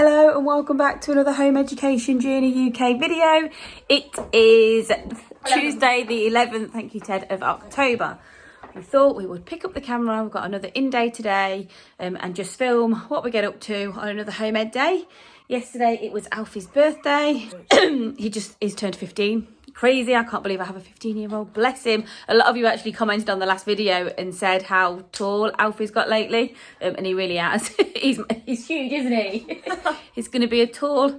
Hello and welcome back to another Home Education Journey UK video. It is Tuesday the 11th, thank you Ted, of October. We thought we would pick up the camera, we've got another in-day today and just film what we get up to on another home ed day. Yesterday it was Alfie's birthday. He's turned 15. Crazy, I can't believe I have a 15-year-old, bless him. A lot of you actually commented on the last video and said how tall Alfie's got lately, and he really has. he's huge, isn't he? He's going to be a tall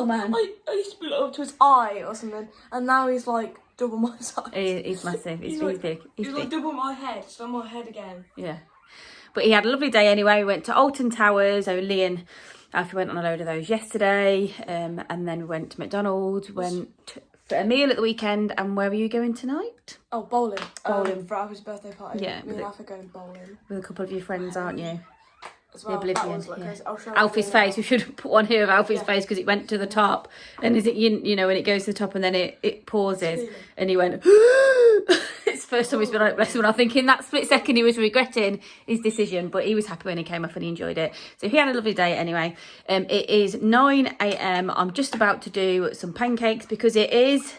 man. I used to be up to his eye or something, and now he's like double my size. He's massive, he's big. He's like double my head, so my head again. Yeah. But he had a lovely day anyway. We went to Alton Towers, Lee and Alfie went on a load of those yesterday, and then we went to McDonald's, went for a meal at the weekend. And where are you going tonight? Oh, bowling. For Alfie's birthday party. Yeah. Me and Alfie going bowling. With a couple of your friends, aren't you? As well. Oblivion. Like Yeah. I'll show Alfie's face. We should put one here of Alfie's face because it went to the top. And is it you know when it goes to the top and then it pauses and he went. It's the first time he's been on it, bless him. And I think in that split second he was regretting his decision, but he was happy when he came off and he enjoyed it. So he had a lovely day anyway. It is 9 a.m. I'm just about to do some pancakes because it is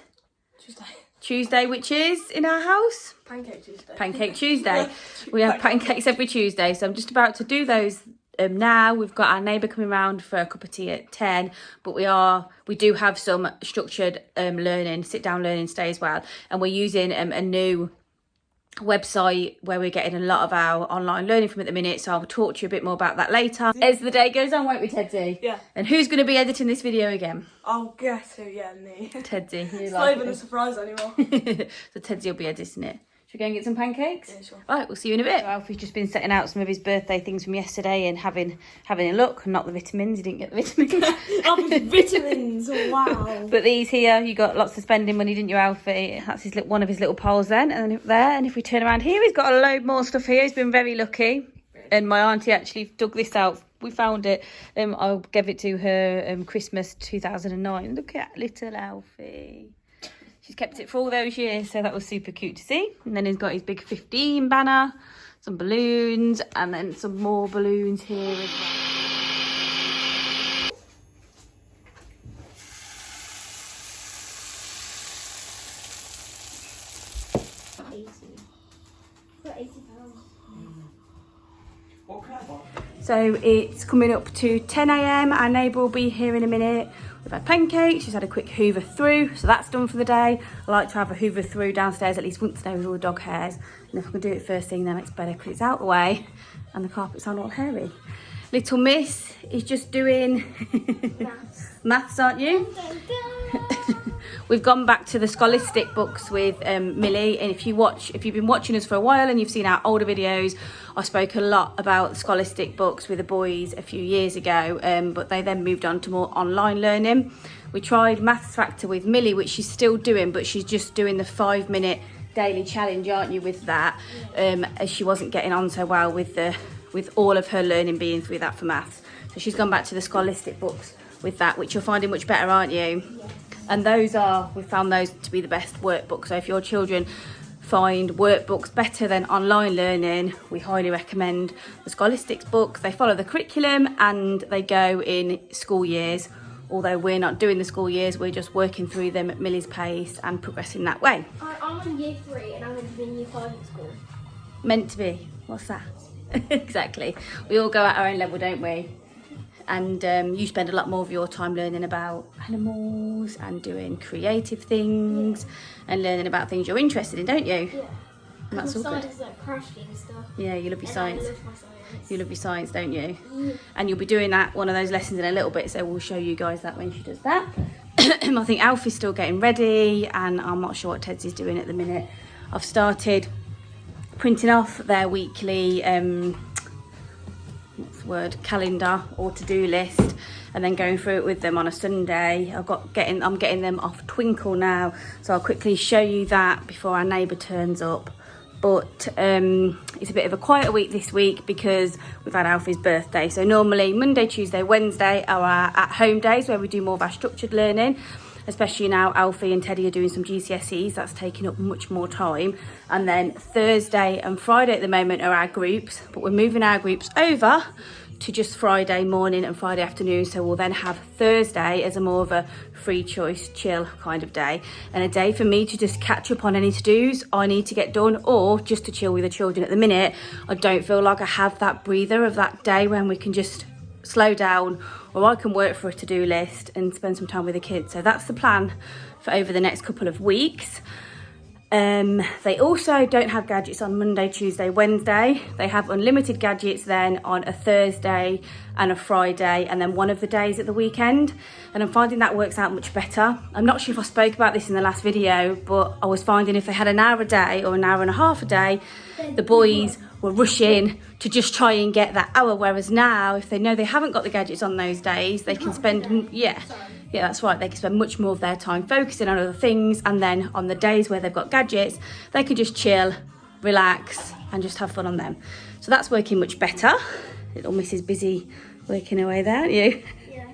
Tuesday, which is in our house Pancake Tuesday. We have pancakes every Tuesday, so I'm just about to do those now. We've got our neighbour coming round for a cup of tea at 10, but we do have some structured learning, sit down learning stay as well, and we're using a new website where we're getting a lot of our online learning from at the minute, so I'll talk to you a bit more about that later as the day goes on, won't we, Tedsy? Yeah. And who's going to be editing this video again? I'll guess who, me. Tedsy. It's not even a surprise anymore. So Tedsy will be editing it. Should we go and get some pancakes? Yeah, sure. Right, we'll see you in a bit. Alfie's just been setting out some of his birthday things from yesterday and having a look. Not the vitamins, he didn't get the vitamins. Alfie's vitamins, wow. But these here, you got lots of spending money, didn't you, Alfie? That's one of his little piles then. And then up there, and if we turn around here, he's got a load more stuff here. He's been very lucky. And my auntie actually dug this out. We found it. I gave it to her Christmas 2009. Look at little Alfie. She's kept it for all those years, so that was super cute to see. And then he's got his big 15 banner, some balloons, and then some more balloons here as well. So it's coming up to 10 a.m. Our neighbour will be here in a minute. We've had pancakes, she's had a quick hoover through, so that's done for the day. I like to have a hoover through downstairs at least once a day with all the dog hairs. And if I can do it first thing, then it's better because it's out of the way and the carpets aren't all hairy. Little Miss is just doing maths, aren't you? We've gone back to the scholastic books with Millie, and if you've been watching us for a while and you've seen our older videos, I spoke a lot about scholastic books with the boys a few years ago, but they then moved on to more online learning. We tried Maths Factor with Millie, which she's still doing, but she's just doing the 5-minute daily challenge, aren't you, with that, as she wasn't getting on so well with all of her learning being through that for maths. So she's gone back to the scholastic books with that, which you're finding much better, aren't you? Yeah. And we found those to be the best workbooks. So if your children find workbooks better than online learning, we highly recommend the scholastics book. They follow the curriculum and they go in school years. Although we're not doing the school years, we're just working through them at Millie's pace and progressing that way. I'm in year 3 and I'm going to be in year 5 at school. Meant to be. What's that? Exactly. We all go at our own level, don't we? And you spend a lot more of your time learning about animals and doing creative things and learning about things you're interested in, don't you? Yeah. And that's all good. Science is like crafting and stuff. Yeah, you love your science. I love my science. You love your science, don't you? Yeah. And you'll be doing one of those lessons in a little bit, so we'll show you guys that when she does that. I think Alfie's still getting ready, and I'm not sure what Tedsy's doing at the minute. I've started printing off their weekly calendar or to-do list, and then going through it with them on a Sunday. I'm getting them off Twinkle now, so I'll quickly show you that before our neighbour turns up. But it's a bit of a quieter week this week because we've had Alfie's birthday. So normally Monday, Tuesday, Wednesday are our at-home days where we do more of our structured learning. Especially now Alfie and Teddy are doing some GCSEs, that's taking up much more time. And then Thursday and Friday at the moment are our groups, but we're moving our groups over to just Friday morning and Friday afternoon. So we'll then have Thursday as a more of a free choice, chill kind of day, and a day for me to just catch up on any to-dos I need to get done, or just to chill with the children. At the minute, I don't feel like I have that breather of that day when we can just slow down, or I can work for a to-do list and spend some time with the kids. So that's the plan for over the next couple of weeks. They also don't have gadgets on Monday, Tuesday, Wednesday. They have unlimited gadgets then on a Thursday and a Friday, and then one of the days at the weekend. And I'm finding that works out much better. I'm not sure if I spoke about this in the last video, but I was finding if they had an hour a day or an hour and a half a day, the boys were rushing to just try and get that hour. Whereas now, if they know they haven't got the gadgets on those days, they can spend, yeah, that's right. They can spend much more of their time focusing on other things. And then on the days where they've got gadgets, they can just chill, relax, and just have fun on them. So that's working much better. Little Mrs. Busy working away there, aren't you? Yeah.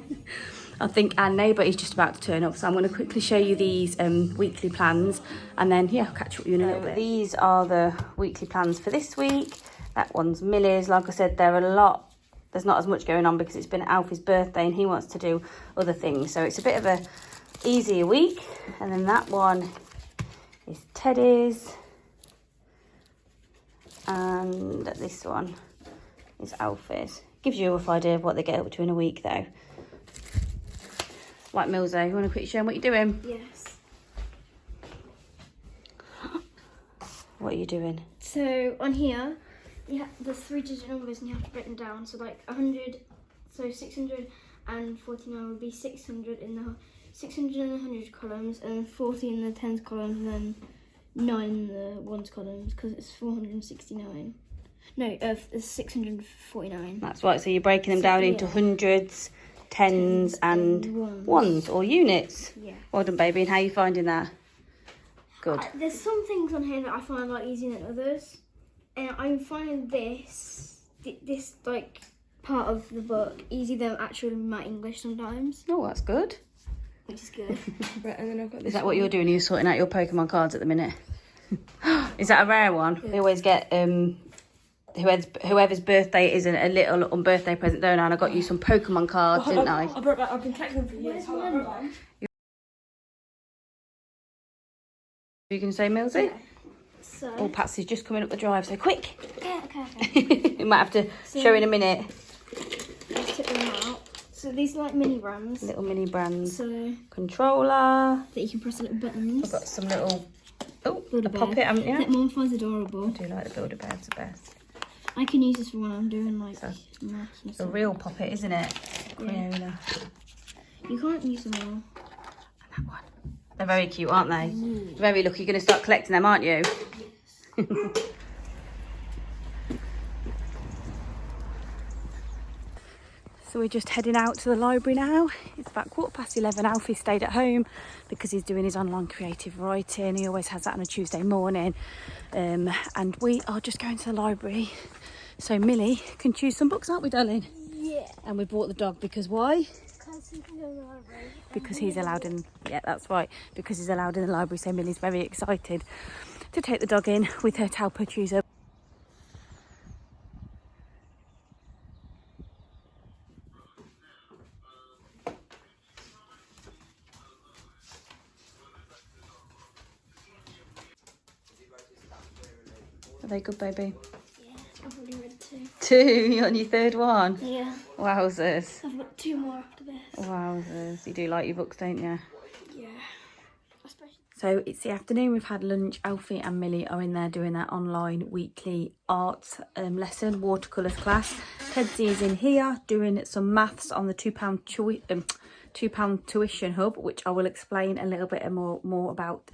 I think our neighbour is just about to turn up, so I'm going to quickly show you these weekly plans, and then yeah, I'll catch up with you in a little bit. These are the weekly plans for this week. That one's Millie's. Like I said, there's not as much going on because it's been Alfie's birthday and he wants to do other things, so it's a bit of a easier week. And then that one is Teddy's, and this one is Alfie's. Gives you a rough idea of what they get up to in a week though. Right, Milzo, you want to quickly show them what you're doing? Yes. What are you doing? So on here, there's 3-digit numbers and you have to break them down. So like 100, so 649 would be 600 in the 600 in the 100 columns, and then 40 in the tens columns, and then 9 in the ones columns, because it's 469. No, it's 649. That's right, so you're breaking them down into hundreds, tens and ones or units. Yeah. Well done, baby. And how are you finding that? Good. There's some things on here that I find a lot easier than others, and I'm finding this like part of the book easier than actually my English sometimes, Oh, that's good. which is good. Right, and then I've got this. Is that what you're doing? Are you sorting out your Pokemon cards at the minute? Is that a rare one? We always get whoever's birthday it is a little birthday present, don't I? And I got you some Pokemon cards, didn't I? I've been collecting them for years. Where's mine? You can say, Millsy? So, Oh, Patsy's just coming up the drive, so quick. okay. You might have to show in a minute. Let's take them out. So these are like mini brands. Little mini brands. So Controller. that you can press the little buttons. I've got some little, a Build-A-Bear. poppet, haven't you? That Mum finds adorable. I do like the Build-A-Bears the best. I can use this for when I'm doing like So, maths and The stuff. real poppet, isn't it? Yeah. Crayola. You can't use them all. And that one. They're very cute, aren't they? Very lucky. You're going to start collecting them, aren't you? So we're just heading out to the library now. It's about 11:15. Alfie stayed at home because he's doing his online creative writing. He always has that on a Tuesday morning. And we are just going to the library so Millie can choose some books, aren't we, darling? Yeah. And we brought the dog because why? Because you can go to the library. Because he's allowed in. Yeah, that's right. Because he's allowed in the library. So Millie's very excited to take the dog in with her to help her choose her. Are they good, baby? Yeah, I've already read 2. 2, you're on your 3rd one? Yeah. Wowzers. I've got 2 more after this. Wowzers. You do like your books, don't you? Yeah. Especially. So it's the afternoon, we've had lunch. Alfie and Millie are in there doing their online weekly art lesson, watercolours class. Kedzie is in here doing some maths on the £2 tuition hub, which I will explain a little bit more about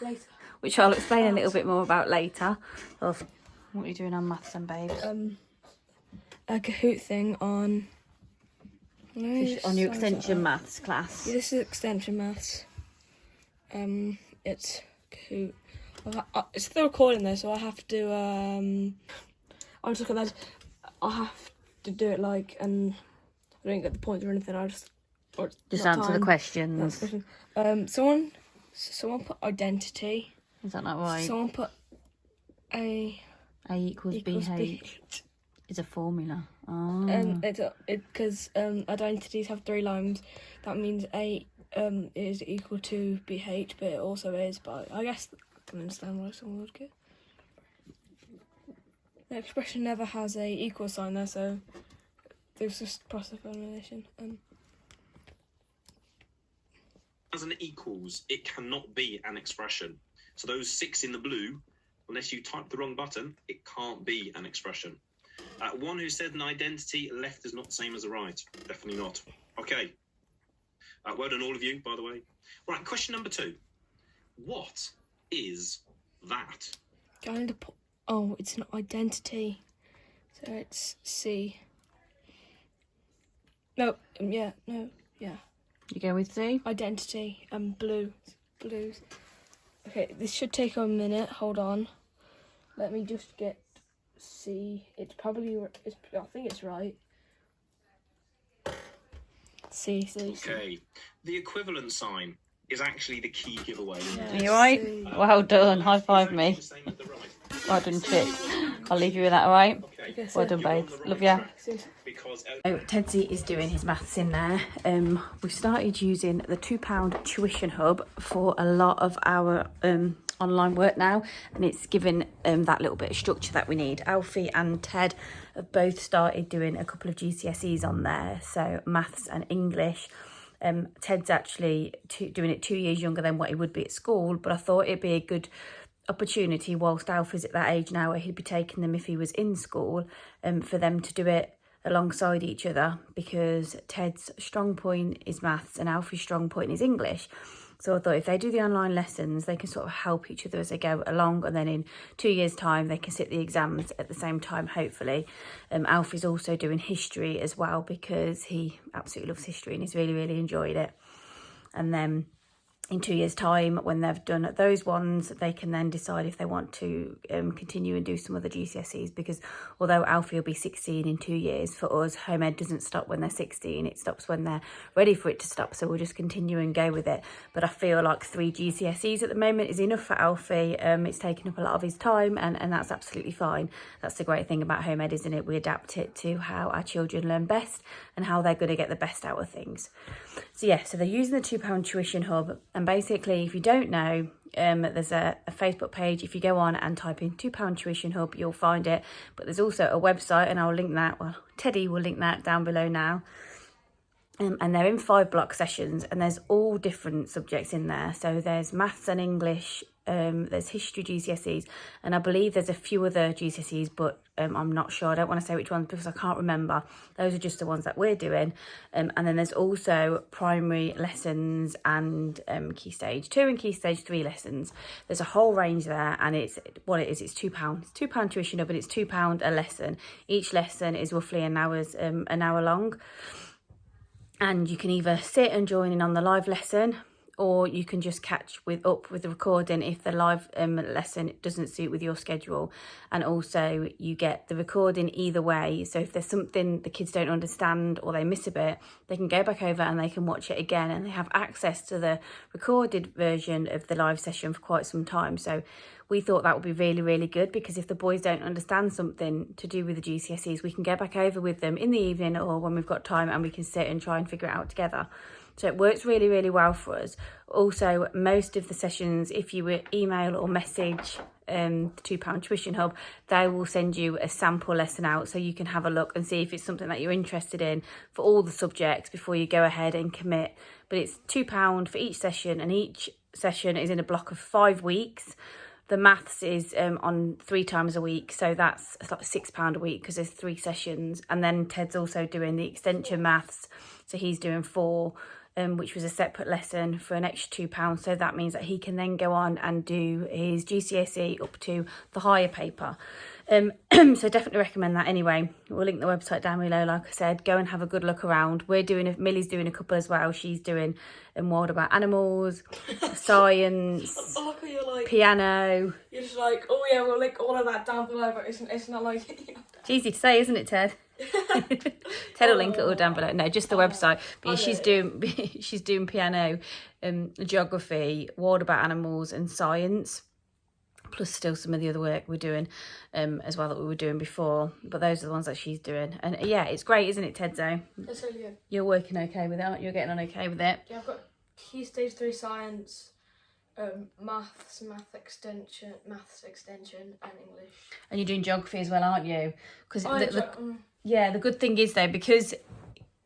Later. which I'll explain a little bit more about later. What are you doing on maths then, babes? A Kahoot thing on. On your extension maths class. Yeah, this is extension maths. It's Kahoot. It's still recording though, so I have to. I'll just look at that. I have to do it like, and I don't get the points or anything. I just Answer the questions. Someone put identity. Is that not right? Someone put A A equals BH is a formula. Because identities have 3 lines. That means A is equal to BH, but it also is. But I guess I can understand why someone would get. The expression never has a equal sign there, so there's just process of elimination. As an equals, it cannot be an expression. So those 6 in the blue, unless you type the wrong button, it can't be an expression. One who said an identity, left is not the same as a right. Definitely not. Okay. Well done all of you, by the way. Right, question number 2. What is that? Oh, it's an identity. So it's C. No, yeah. You go with C? Identity and blues. Okay, this should take a minute. Hold on. Let me just get C. It's probably. I think it's right. C. Okay. The equivalent sign is actually the key giveaway. Yeah. Are you right? C. Well done. High five me. The same as the right. Well done, Chip. I'll leave you with that, all right? Okay. Well done, You're on babes. the right Love ya. track because So Tedsy is doing his maths in there. We've started using the £2 tuition hub for a lot of our online work now, and it's given that little bit of structure that we need. Alfie and Ted have both started doing a couple of GCSEs on there, so maths and English. Ted's actually doing it 2 years younger than what he would be at school, but I thought it'd be a good opportunity whilst Alfie's at that age now where he'd be taking them if he was in school, for them to do it alongside each other, because Ted's strong point is maths and Alfie's strong point is English. So I thought if they do the online lessons, they can sort of help each other as they go along, and then in 2 years' time they can sit the exams at the same time, hopefully. Alfie's also doing history as well because he absolutely loves history and he's really enjoyed it. And then in 2 years' time, when they've done those ones, they can then decide if they want to continue and do some other GCSEs, because although Alfie will be 16 in 2 years, for us, home ed doesn't stop when they're 16, it stops when they're ready for it to stop, so we'll just continue and go with it. But I feel like 3 GCSEs at the moment is enough for Alfie. It's taking up a lot of his time, and that's absolutely fine. That's the great thing about home ed, isn't it? We adapt it to how our children learn best and how they're going to get the best out of things. So yeah, so they're using the £2 tuition hub, and basically, if you don't know, there's a Facebook page. If you go on and type in £2 tuition hub, you'll find it. But there's also a website, and I'll link that. Well, Teddy will link that down below now. And they're in 5 block sessions, and there's all different subjects in there. So there's maths and English, there's history GCSEs, and I believe there's a few other GCSEs, but I'm not sure. I don't want to say which ones because I can't remember. Those are just the ones that we're doing. And then there's also primary lessons and Key Stage 2 and Key Stage 3 lessons. There's a whole range there, and it's what it is. It's £2. It's £2 tuition, but it's £2 a lesson. Each lesson is roughly an hour long. And you can either sit and join in on the live lesson, or you can just catch up with the recording if the live lesson doesn't suit with your schedule. And also you get the recording either way. So if there's something the kids don't understand or they miss a bit, they can go back over and they can watch it again, and they have access to the recorded version of the live session for quite some time. So we thought that would be really good, because if the boys don't understand something to do with the GCSEs, we can go back over with them in the evening or when we've got time, and we can sit and try and figure it out together. So it works really well for us. Also, most of the sessions, if you would email or message the £2 tuition hub, they will send you a sample lesson out so you can have a look and see if it's something that you're interested in for all the subjects before you go ahead and commit. But it's £2 for each session, and each session is in a block of 5 weeks. The maths is on 3 times a week, so that's like £6 a week because there's 3 sessions. And then Ted's also doing the extension maths, so he's doing 4, which was a separate lesson for an extra £2. So that means that he can then go on and do his GCSE up to the higher paper. So definitely recommend that anyway. We'll link the website down below, like I said. Go and have a good look around. Millie's doing a couple as well. She's doing Wild About Animals, science, I like how you're like, piano. you're just like, oh yeah, we'll link all of that down below, but it's not like... It's easy to say, isn't it, Ted? Ted will link it all down below. No, just the website. But yeah, she's doing piano, geography, Wild About Animals and science. plus still some of the other work we're doing as well that we were doing before. But those are the ones that she's doing. And yeah, it's great, isn't it, Tedzo? It's really good. You're working okay with it, aren't you? You're getting on okay with it? Yeah, I've got Key Stage 3 Science, maths extension, and English. And you're doing geography as well, aren't you? Because Yeah, the good thing is though, because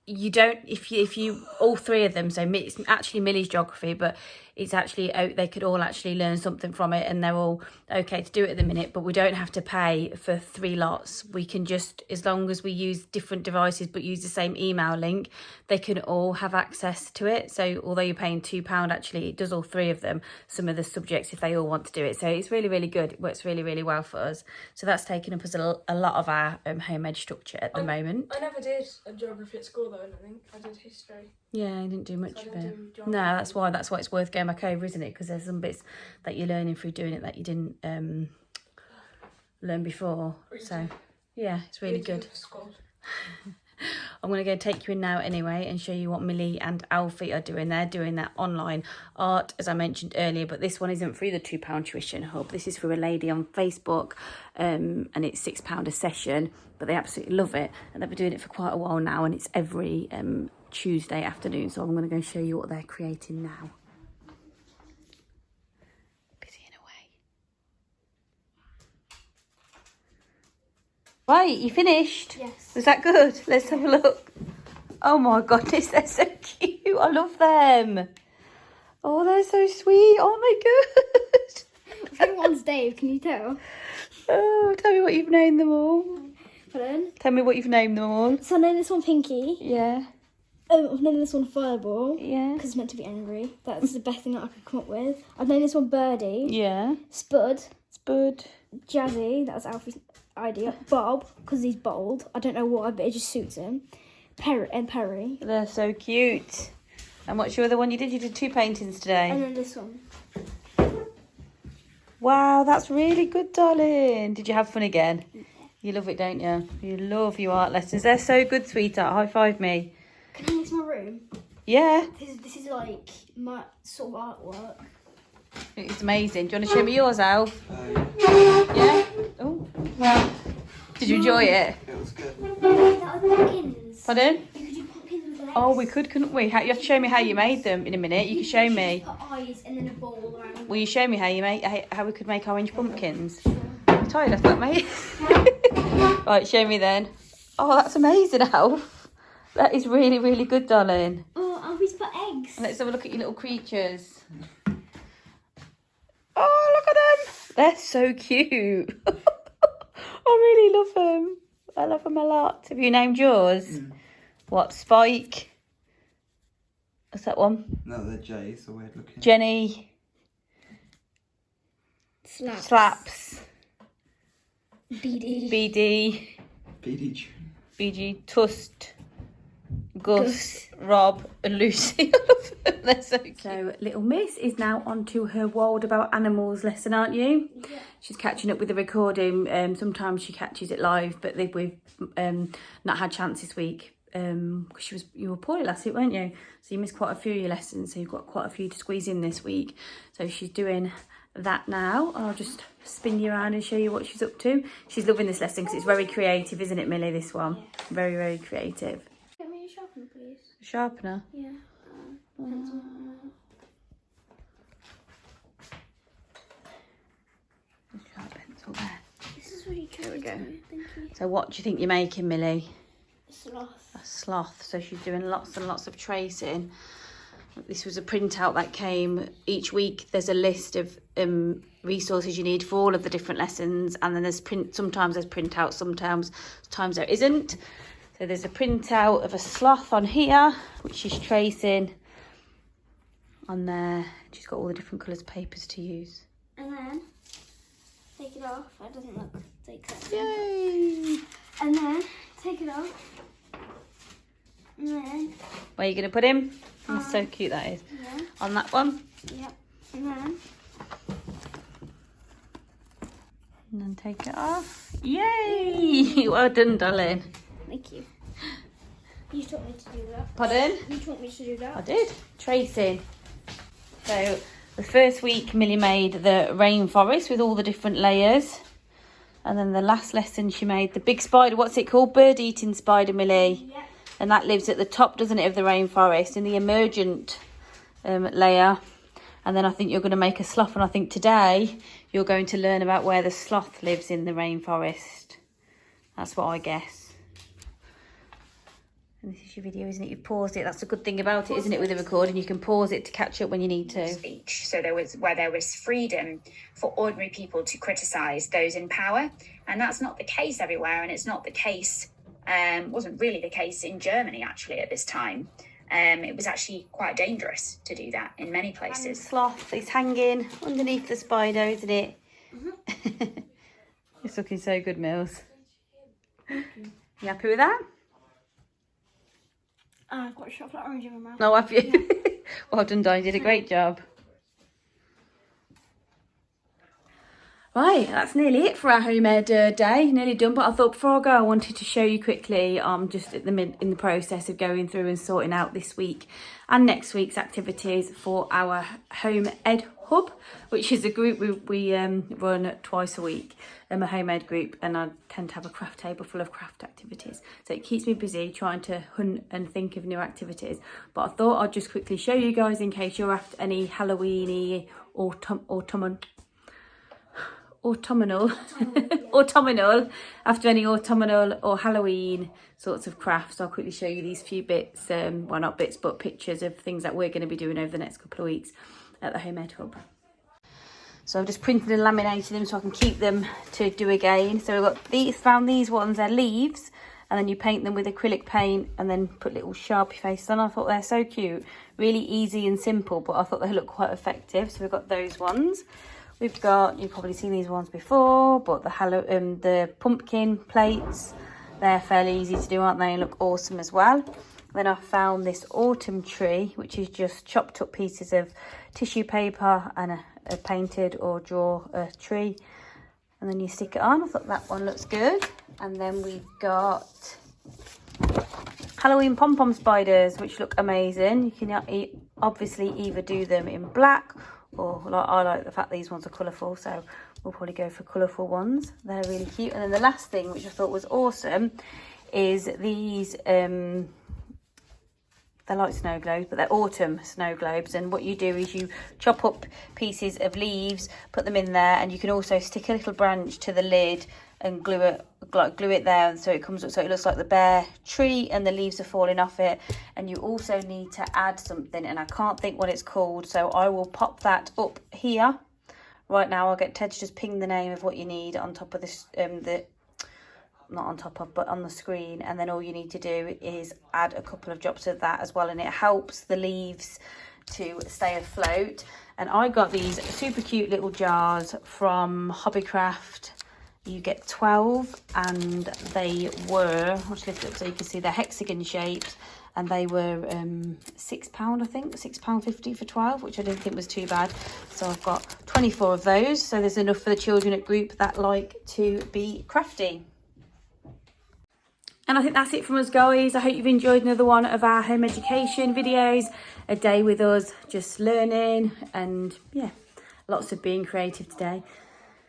you don't, if you all three of them, so it's actually Millie's geography, but it's actually, they could all actually learn something from it, and they're all okay to do it at the minute, but we don't have to pay for 3 lots. We can just, as long as we use different devices but use the same email link, they can all have access to it. So although you're paying £2, actually it does all 3 of them, some of the subjects, if they all want to do it. So it's really, really good. It works really, really well for us. So that's taken up as a lot of our home ed structure at the moment. I never did a geography at school though, I think. I did history. Yeah, I didn't do much So of I it. didn't do geography. No, that's why it's worth going back over, isn't it? Because there's some bits that you're learning through doing it that you didn't learn before. So yeah, it's really good. I'm going to go take you in now anyway and show you what Millie and Alfie are doing. They're doing their online art, as I mentioned earlier, but this one isn't through the £2 tuition hub. This is through a lady on Facebook, and it's £6 a session, but they absolutely love it, and they've been doing it for quite a while now, and it's every Tuesday afternoon. So I'm going to go show you what they're creating now. Busying away. Right, you finished? Yes. Was that good? Let's have a look. Oh my goodness, they're so cute. I love them. Oh, they're so sweet. Oh my god. I think one's Dave, can you tell? Oh, tell me what you've named them all. Pardon? Tell me what you've named them all. So I named this one Pinky. Yeah. I've named this one Fireball. Yeah. Because it's meant to be angry. That's the best thing that I could come up with. I've named this one Birdie. Yeah. Spud. Spud. Jazzy, that's Alfie's idea. Bob, because he's bold. I don't know why, but it just suits him. Perry. They're so cute. And what's your other one you did? You did 2 paintings today. And then this one. Wow, that's really good, darling. Did you have fun again? You love it, don't you? You love your art lessons. They're so good, sweetheart. High five me. Can I hang this in my room? Yeah. This is like my sort of artwork. It's amazing. Do you want to show me yours, Alf? Yeah? Oh. Did you enjoy it? It was good. That was pumpkins. Pardon? You could do pumpkins with legs. Oh, we could, couldn't we? You have to show me how you made them in a minute. You can show me. Put eyes and then a ball around. Will you show me how you make how we could make orange pumpkins? I'm tired of that, mate. Right, show me then. Oh, that's amazing, Alf. That is really, really good, darling. Oh, Alfie's put eggs. Let's have a look at your little creatures. Oh, look at them. They're so cute. I really love them. I love them a lot. Have you named yours? What, Spike? What's that one? No, they're J's, so weird looking. Jenny. Slaps. BD. BD. BD. BG. Tust. Gus. Rob and Lucy. I love them. They're so cute. So little Miss is now on to her Wild About Animals lesson, aren't you? Yeah. She's catching up with the recording. Sometimes she catches it live, but we've not had chance this week because you were poorly last week, weren't you? So you missed quite a few of your lessons, so you've got quite a few to squeeze in this week. So she's doing that now. I'll just spin you around and show you what she's up to. She's loving this lesson because it's very creative, isn't it, Millie, this one? Yeah. Very, very creative. Get me a sharpener, please. Sharpener. Yeah. Pencil. Sharp pencil there. This is really tricky. we go. Thank you. So what do you think you're making, Millie? Sloth. A sloth. So she's doing lots and lots of tracing. This was a printout that came each week. There's a list of resources you need for all of the different lessons, and then there's sometimes there's printouts, sometimes there isn't. So there's a printout of a sloth on here, which she's tracing on there. She's got all the different colours of papers to use. And then take it off. That doesn't look like that. Yay! And then take it off. And then Where are you going to put him? That's so cute, that is. yeah. On that one. Yep. And then take it off. Yay! Well done, darling. thank you. You taught me to do that. Pardon? You taught me to do I that. did. Tracing. So The first week Millie made the rainforest with all the different layers. And then the last lesson she made the big spider, what's it called? Bird-eating spider, Millie. Yeah. And that lives at the top, doesn't it, of the rainforest in the emergent layer. And then I think you're going to make a sloth. And I think today you're going to learn about where the sloth lives in the rainforest. That's what I guess. And this is your video, isn't it? You've paused it. That's a good thing about it, isn't it, with the recording? You can pause it to catch up when you need to. Speech. So there was freedom for ordinary people to criticise those in power. And that's not the case everywhere. And it's not the case, wasn't really the case in Germany, actually, at this time. It was actually quite dangerous to do that in many places. And sloth is hanging underneath the spider, isn't it? Mm-hmm. It's looking so good, Mills. You happy with that? I've got chocolate orange in my mouth. Oh, have you? Yeah. Well done, Di. You did a great job. Right, that's nearly it for our homemade day. Nearly done, but I thought before I go, I wanted to show you quickly. I'm just in the process of going through and sorting out this week and next week's activities for our Home Ed Hub, which is a group we run twice a week. A homemade group, and I tend to have a craft table full of craft activities. So it keeps me busy trying to hunt and think of new activities. But I thought I'd just quickly show you guys in case you're after any Halloween-y autumnal after any autumnal or Halloween sorts of crafts. I'll quickly show you these few bits, well, not bits, but pictures of things that we're going to be doing over the next couple of weeks at the Home Ed Hub. So I've just printed and laminated them so I can keep them to do again. So we've got these, found these ones, they're leaves, and then you paint them with acrylic paint and then put little Sharpie faces on. I thought they're so cute, really easy and simple, but I thought they look quite effective. So we've got those ones. We've got, you've probably seen these ones before, but the pumpkin plates, they're fairly easy to do, aren't they? And look awesome as well. Then I found this autumn tree, which is just chopped up pieces of tissue paper and a painted or draw a tree, and then you stick it on. I thought that one looks good. And then we've got Halloween pom-pom spiders, which look amazing. You can obviously either do them in black, or I like the fact these ones are colourful, so we'll probably go for colourful ones. They're really cute. And then the last thing, which I thought was awesome, is these they're like snow globes, but they're autumn snow globes. And what you do is you chop up pieces of leaves, put them in there, and you can also stick a little branch to the lid and glue it there, so it comes up so it looks like the bare tree and the leaves are falling off it. And you also need to add something, and I can't think what it's called, so I will pop that up here right now. I'll get Ted to just ping the name of what you need on top of this, not on top of, but on the screen. And then all you need to do is add a couple of drops of that as well, and it helps the leaves to stay afloat. And I got these super cute little jars from Hobbycraft. You get 12, and they were, I'll just lift it up so you can see they're hexagon shaped, and they were £6, I think, £6.50 for 12, which I didn't think was too bad. So I've got 24 of those, so there's enough for the children at group that like to be crafty. And I think that's it from us, guys. I hope you've enjoyed another one of our home education videos. A day with us, just learning, and yeah, lots of being creative today.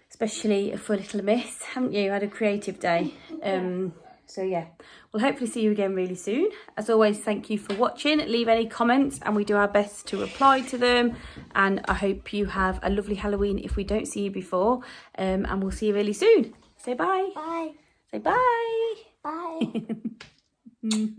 Especially for little Miss, haven't you? Had a creative day. So yeah, we'll hopefully see you again really soon. As always, thank you for watching. Leave any comments and we do our best to reply to them. And I hope you have a lovely Halloween if we don't see you before. And we'll see you really soon. Say bye. Bye. Say bye. Bye.